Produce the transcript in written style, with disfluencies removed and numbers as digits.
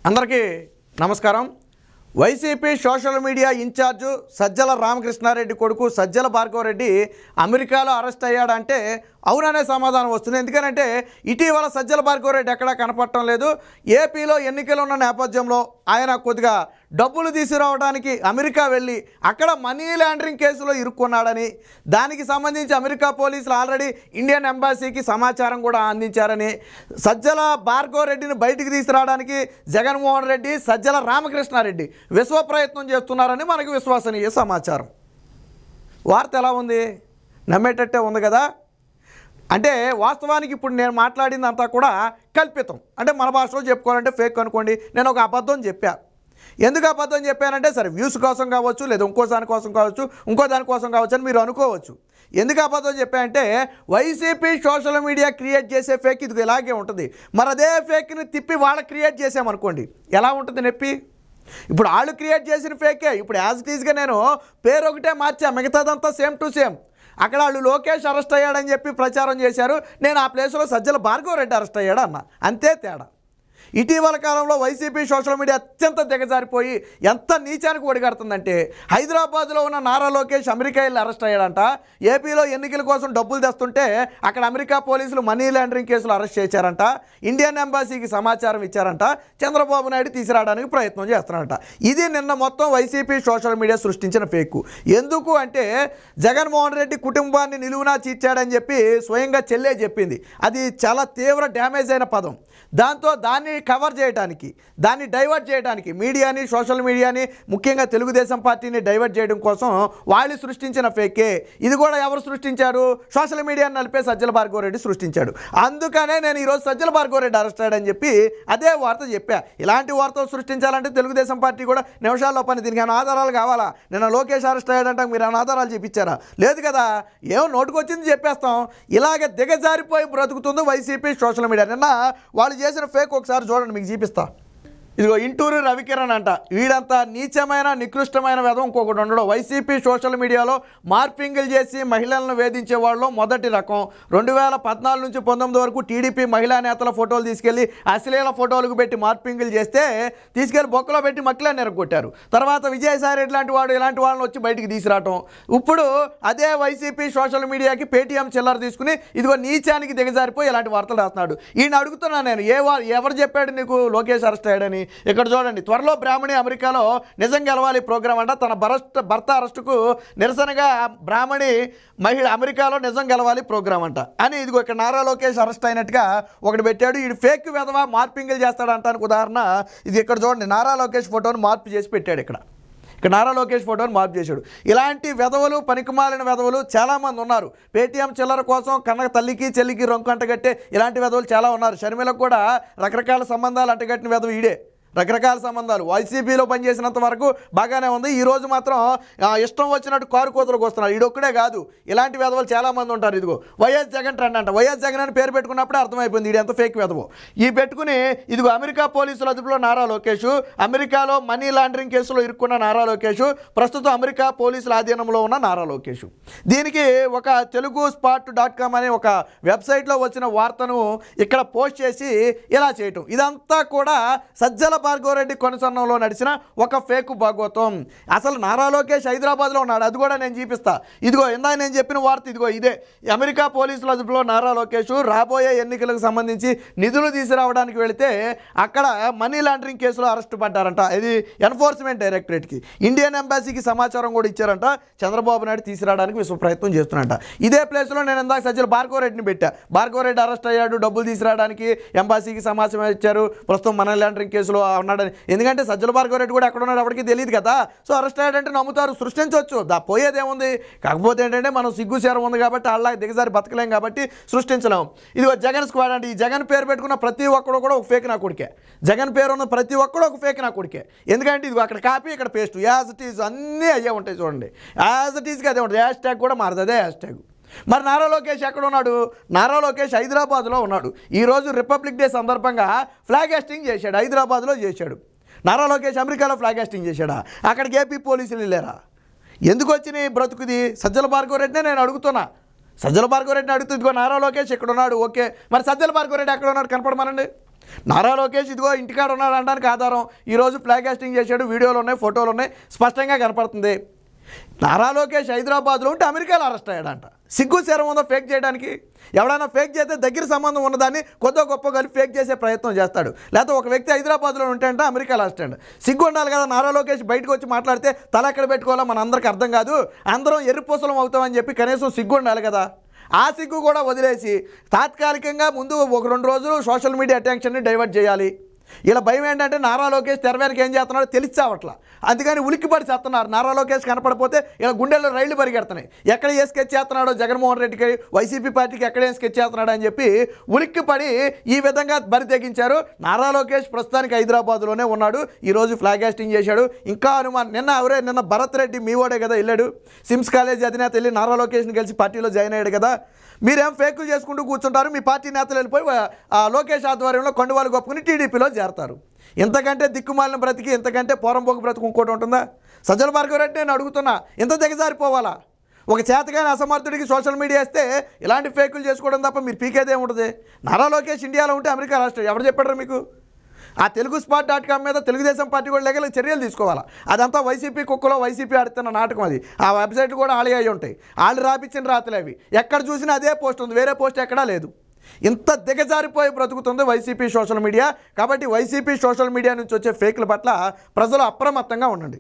అందరికీ నమస్కారం. YCP social media incharge Sajjala Ramakrishna Reddy కొడుకు సజ్జల భార్గవరెడ్డి అమెరికాలో అరెస్ట్ అయ్యాడంటే అవుననే సమాధానం వస్తుంది. ఎందుకంటే ఇటీవల సజ్జల భార్గవరెడ్డి ఎక్కడా కనపడటం లేదు. ఏపీలో ఎన్నికలు ఉన్న నేపథ్యంలో ఆయన కొద్దిగా డబ్బులు తీసుకురావడానికి అమెరికా వెళ్ళి అక్కడ మనీ లాండరింగ్ కేసులో ఇరుక్కున్నాడని, దానికి సంబంధించి అమెరికా పోలీసులు ఆల్రెడీ ఇండియన్ ఎంబాసీకి సమాచారం కూడా అందించారని, సజ్జల భార్గవరెడ్డిని బయటికి తీసుకురావడానికి జగన్మోహన్ రెడ్డి సజ్జల రామకృష్ణారెడ్డి విశ్వ ప్రయత్నం చేస్తున్నారని మనకు విశ్వసనీయ సమాచారం. వార్త ఎలా ఉంది? నమ్మేటట్టే ఉంది కదా. అంటే వాస్తవానికి ఇప్పుడు నేను మాట్లాడిందంతా కూడా కల్పితం. అంటే మన భాషలో చెప్పుకోవాలంటే ఫేక్ అనుకోండి. నేను ఒక అబద్ధం చెప్పా. ఎందుకు అబద్ధం చెప్పానంటే సరే వ్యూస్ కోసం కావచ్చు, లేదా ఇంకో దానికోసం కావచ్చు, ఇంకో దానికోసం కావచ్చు అని మీరు అనుకోవచ్చు. ఎందుకు అబద్ధం చెప్పానంటే వైసీపీ సోషల్ మీడియా క్రియేట్ చేసే ఫేక్ ఇది ఇలాగే ఉంటుంది. మరి అదే ఫేక్ని తిప్పి వాళ్ళకి క్రియేట్ చేసామనుకోండి, ఎలా ఉంటుంది నొప్పి? ఇప్పుడు వాళ్ళు క్రియేట్ చేసిన ఫేకే ఇప్పుడు యాజ్ ఇట్ ఈజ్గా నేను పేరు ఒకటే మార్చా, మిగతాదంతా సేమ్ టు సేమ్. అక్కడ వాళ్ళు లోకేష్ అరెస్ట్ అయ్యాడని చెప్పి ప్రచారం చేశారు, నేను ఆ ప్లేస్లో సజ్జల భార్గవరెడ్డి అరెస్ట్ అయ్యాడు అన్న, అంతే తేడా. ఇటీవల కాలంలో వైసీపీ సోషల్ మీడియా అత్యంత దిగజారిపోయి ఎంత నీచానికి ఒడిగడుతుందంటే హైదరాబాద్లో ఉన్న నారా లోకేష్ అమెరికా వెళ్ళి అరెస్ట్ అయ్యాడంట. ఏపీలో ఎన్నికల కోసం డబ్బులు తెస్తుంటే అక్కడ అమెరికా పోలీసులు మనీ లాండరింగ్ కేసులు అరెస్ట్ చేశారంట. ఇండియన్ ఎంబాసీకి సమాచారం ఇచ్చారంట. చంద్రబాబు నాయుడు తీసుకురావడానికి ప్రయత్నం చేస్తున్నారంట. ఇది నిన్న మొత్తం వైసీపీ సోషల్ మీడియా సృష్టించిన ఫేక్. ఎందుకు అంటే జగన్మోహన్ రెడ్డి కుటుంబాన్ని నిలువునా చీర్చాడని చెప్పి స్వయంగా చెల్లే చెప్పింది. అది చాలా తీవ్ర డ్యామేజ్ అయిన పదం. దాంతో దాన్ని కవర్ చేయడానికి, దాన్ని డైవర్ట్ చేయడానికి మీడియాని, సోషల్ మీడియాని, ముఖ్యంగా తెలుగుదేశం పార్టీని డైవర్ట్ చేయడం కోసం వాళ్ళు సృష్టించిన ఫేకే. ఇది కూడా ఎవరు సృష్టించారు? సోషల్ మీడియాని నలిపే సజ్జల భార్గవరెడ్డి సృష్టించాడు. అందుకనే నేను ఈరోజు సజ్జల భార్గవరెడ్డి అరెస్ట్ అయ్యాడని చెప్పి అదే వార్త చెప్పా. ఇలాంటి వార్తలు సృష్టించాలంటే తెలుగుదేశం పార్టీ కూడా నిమిషాల్లో పని. దీనికి ఏమైనా ఆధారాలు కావాలా? నిన్న లోకేష్ అరెస్ట్ అయ్యాడంటే మీరు ఏమైనా ఆధారాలు చూపించారా? లేదు కదా. ఏమో నోటుకొచ్చింది చెప్పేస్తాం. ఇలాగే దిగజారిపోయి బ్రతుకుతుంది వైసీపీ సోషల్ మీడియా. నిన్న వాళ్ళు చేసిన ఫేక్ ఒకసారి చూడండి, మీకు చూపిస్తా. ఇదిగో ఇంటూరు రవికిరణ్ అంట. వీడంతా నీచమైన నికృష్టమైన విధం ఇంకొకటి ఉండడం. వైసీపీ సోషల్ మీడియాలో మార్పింగులు చేసి మహిళలను వేధించే వాళ్ళలో మొదటి రకం. 2014 నుంచి 19 వరకు టీడీపీ మహిళా నేతల ఫోటోలు తీసుకెళ్లి అశ్లీల ఫోటోలకు పెట్టి మార్పింగులు చేస్తే తీసుకెళ్లి బొక్కలో పెట్టి మక్కిలా నెరగొట్టారు. తర్వాత విజయసాయి రెడ్డి లాంటి వాడు ఇలాంటి వాళ్ళని వచ్చి బయటికి తీసుకురావటం. ఇప్పుడు అదే వైసీపీ సోషల్ మీడియాకి పేటీఎం చిల్లర తీసుకుని ఇదిగో నీచానికి దిగజారిపోయి ఇలాంటి వార్తలు రాస్తున్నాడు. ఈయన అడుగుతున్నా నేను, ఎవరు చెప్పాడు నీకు లోకేష్ అరెస్ట్ అయ్యాడని? ఇక్కడ చూడండి, త్వరలో బ్రాహ్మణి అమెరికాలో నిజం గెలవాలి ప్రోగ్రాం అంట. తన భర్త అరెస్టుకు నిరసనగా బ్రాహ్మణి మహిళ అమెరికాలో నిజం గెలవాలి ప్రోగ్రాం అంట అని ఇదిగో ఇక్కడ నారా లోకేష్ అరెస్ట్ అయినట్టుగా ఒకటి పెట్టాడు. ఇది ఫేక్ విధవా మార్పింగులు చేస్తాడంటానికి ఉదాహరణ ఇది. ఇక్కడ చూడండి, నారా లోకేష్ ఫోటోను మార్పు చేసి పెట్టాడు. ఇక్కడ నారా లోకేష్ ఫోటోని మార్పు చేశాడు. ఇలాంటి వెధవలు, పనికిమాలిన వెధవలు చాలామంది ఉన్నారు. పేటీఎం చిల్లర కోసం కన్న తల్లికి చెల్లికి రొంకు అంటగట్టే ఇలాంటి వెధవలు చాలా ఉన్నారు. షర్మిలకు కూడా రకరకాల సంబంధాలు అంటగట్టిన వెధవ ఈడే. రకరకాల సంబంధాలు వైసీపీలో పనిచేసినంత వరకు బాగానే ఉంది. ఈరోజు మాత్రం ఇష్టం వచ్చినట్టు కారు కోతలకు వస్తున్నారు. ఈడొక్కడే కాదు, ఇలాంటి వెధవలు చాలామంది ఉంటారు. ఇదిగో వైఎస్ జగన్ ట్రెండ్ అంట. వైఎస్ జగన్ అని పేరు పెట్టుకున్నప్పుడే అర్థమైపోయింది ఇది ఎంత ఫేక్ వెధవో. ఈ పెట్టుకుని ఇదిగో అమెరికా పోలీసుల అదుపులో నారా లోకేష్, అమెరికాలో మనీ లాండరింగ్ కేసులో ఇరుక్కున్న నారా లోకేష్, ప్రస్తుతం అమెరికా పోలీసుల ఆధీనంలో ఉన్న నారా లోకేష్. దీనికి ఒక తెలుగు spot.com అనే ఒక వెబ్సైట్లో వచ్చిన వార్తను ఇక్కడ పోస్ట్ చేసి ఇలా చేయటం. ఇదంతా కూడా సజ్జల భార్గవరెడ్డి కొనసన్నంలో నడిచిన ఒక ఫేక్ భాగవతం. అసలు నారా లోకేష్ హైదరాబాద్లో ఉన్నాడు, అది కూడా నేను చూపిస్తా. ఇదిగో ఇందాక నేను చెప్పిన వార్త ఇదిగో ఇదే. అమెరికా పోలీసుల అదుపులో నారా లోకేష్ రాబోయే ఎన్నికలకు సంబంధించి నిధులు తీసుకురావడానికి వెళితే అక్కడ మనీ లాండరింగ్ కేసులో అరెస్ట్ పడ్డారంట. ఇది ఎన్ఫోర్స్మెంట్ డైరెక్టరేట్కి, ఇండియన్ ఎంబాసీకి సమాచారం కూడా ఇచ్చారంట. చంద్రబాబు నాయుడు తీసుకురావడానికి విశ్వ ప్రయత్నం చేస్తున్నారంట. ఇదే ప్లేస్లో నేను ఇందాక సజ్జల భార్గవరెడ్డిని పెట్టా. భార్గవరెడ్డి అరెస్ట్ అయ్యాడు, డబ్బులు తీసుకురావడానికి ఎంబాసీకి సమాచారం ఇచ్చారు, ప్రస్తుతం మనీ లాండరింగ్ కేసులో ఉన్నాడని. ఎందుకంటే సజ్జల భార్గవరెడ్డి కూడా ఎక్కడ ఉన్నాడు ఎవరికి తెలియదు కదా. సో అరెస్ట్ అయ్యాడంటే నమ్ముతారు, సృష్టించవచ్చు, పోయేదేముంది. కాకపోతే ఏంటంటే మనం సిగ్గుసేరం ఉంది కాబట్టి అలా దిగజారి బతకలేం కాబట్టి సృష్టించలేం. ఇదిగో జగన్ స్క్వాడ్ అంటే ఈ జగన్ పేరు పెట్టుకున్న ప్రతి ఒక్కడు కూడా ఒక ఫేక్ నా కొడుకే. జగన్ పేరు ఉన్న ప్రతి ఒక్కడు ఒక ఫేక్ నా కొడుకే. ఎందుకంటే ఇదిగో అక్కడ కాపీ ఇక్కడ పేస్ట్, యాజ్ ఇట్ ఈజ్ అన్నీ అయ్యే ఉంటాయి. చూడండి, యాజ్ ఇట్ ఈజ్గా అదే ఉంటుంది. హ్యాష్ ట్యాగ్ కూడా మారదు, అదే హ్యాష్ ట్యాగ్. మరి నారా లోకేష్ ఎక్కడ ఉన్నాడు? నారా లోకేష్ హైదరాబాద్లో ఉన్నాడు. ఈరోజు రిపబ్లిక్ డే సందర్భంగా ఫ్లాగ్ హాస్టింగ్ చేశాడు, హైదరాబాద్లో చేశాడు. నారా లోకేష్ అమెరికాలో ఫ్లాగ్ హాస్టింగ్ చేశాడా? అక్కడికి ఏపీ పోలీసులు వెళ్ళారా? ఎందుకు వచ్చినాయి బ్రతుకుది? సజ్జల భార్గవరెడ్డినే నేను అడుగుతున్నా. సజ్జల భార్గవరెడ్డిని అడుగుతూ ఇదిగో నారా లోకేష్ ఇక్కడ ఉన్నాడు, ఓకే, మరి సజ్జల భార్గవరెడ్డి ఎక్కడ ఉన్నాడు కనపడమనండి. నారా లోకేష్ ఇదిగో ఇంటికాడ ఉన్నాడు అనడానికి ఆధారం ఈరోజు ఫ్లాగ్ హాస్టింగ్ చేశాడు, వీడియోలు ఉన్నాయి, ఫోటోలు ఉన్నాయి, స్పష్టంగా కనపడుతుంది. నారా లోకేష్ హైదరాబాద్లో ఉంటే అమెరికాలో అరెస్ట్ అయ్యాడంట. సిగ్గు శరం ఉందో ఫేక్ చేయడానికి? ఎవడైనా ఫేక్ చేస్తే దగ్గర సంబంధం ఉన్నదాన్ని కొద్దిగా గొప్ప కలిపి ఫేక్ చేసే ప్రయత్నం చేస్తాడు. లేకపోతే ఒక వ్యక్తి హైదరాబాద్లో ఉంటే అంటే అమెరికాలో అరెస్ట్ అయ్యాడు. సిగ్గు ఉండాలి కదా. నారా లోకేష్ బయటకు వచ్చి మాట్లాడితే తల ఎక్కడ పెట్టుకోవాలో మన అందరికి అర్థం కాదు, అందరం ఎర్రిపూసలం అవుతామని చెప్పి కనీసం సిగ్గు ఉండాలి కదా. ఆ సిగ్గు కూడా వదిలేసి తాత్కాలికంగా ముందు ఒక 2 రోజులు సోషల్ మీడియా అటెన్షన్ని డైవర్ట్ చేయాలి. ఇలా భయం ఏంటంటే నారా లోకేష్ తెర వెనక ఏం చేస్తున్నాడో తెలిసి చావట్లా, అందుకని ఉలిక్కిపడి చేస్తున్నారు. నారా లోకేష్ కనపడిపోతే ఇలా గుండెల్లో రైళ్లు పరిగెడుతున్నాయి. ఎక్కడ ఏ స్కెచ్ చేస్తున్నాడో జగన్మోహన్ రెడ్డికి, వైసీపీ పార్టీకి ఎక్కడ ఏం స్కెచ్ చేస్తున్నాడు అని చెప్పి ఉలిక్కిపడి ఈ విధంగా బరి తెగించారు. నారా లోకేష్ ప్రస్తుతానికి హైదరాబాద్లోనే ఉన్నాడు. ఈరోజు ఫ్లాగ్ హాస్టింగ్ చేశాడు. ఇంకా అనుమానం నిన్న భరత్ రెడ్డి మీ వాడే కదా వెళ్ళాడు, సిమ్స్ కాలేజ్ అధినేత వెళ్ళి నారా లోకేష్ని కలిసి పార్టీలో జాయిన్ అయ్యాడు కదా. మీరేం ఫేకులు చేసుకుంటూ కూర్చుంటారు, మీ పార్టీ నేతలు వెళ్ళిపోయి లోకేష్ ఆధ్వర్యంలో కొండవాళ్ళు గొప్పకుని టీడీపీలో చేరతారు. ఇంతకంటే దిక్కుమాలిన బ్రతికి, ఇంతకంటే పోరంపోకు బ్రతికి ఇంకోటి ఉంటుందా? సజ్జల భార్గవరెడ్డి నేను అడుగుతున్నా, ఇంత దిగజారిపోవాలా? ఒక చేతగాని అసమర్థుడికి సోషల్ మీడియా ఇస్తే ఇలాంటి ఫేకులు చేసుకోవడం తప్ప మీరు పీకేదే ఉంటుంది. నారా లోకేష్ ఇండియాలో ఉంటే అమెరికా రాష్ట్రం ఎవరు చెప్పారు మీకు? ఆ తెలుగుspot.com మీద తెలుగుదేశం పార్టీ కూడా లేక చర్యలు తీసుకోవాలా. అదంతా వైసీపీ కుక్కలో వైసీపీ ఆడుతున్న నాటకం అది. ఆ వెబ్సైట్లు కూడా ఆళి అయి ఉంటాయి. వాళ్ళు రాపించిన రాతలు అవి. ఎక్కడ చూసినా అదే పోస్ట్ ఉంది, వేరే పోస్ట్ ఎక్కడా లేదు. ఇంత దిగజారిపోయి బ్రతుకుతుంది వైసీపీ సోషల్ మీడియా. కాబట్టి వైసీపీ సోషల్ మీడియా నుంచి వచ్చే ఫేక్ల పట్ల ప్రజలు అప్రమత్తంగా ఉండండి.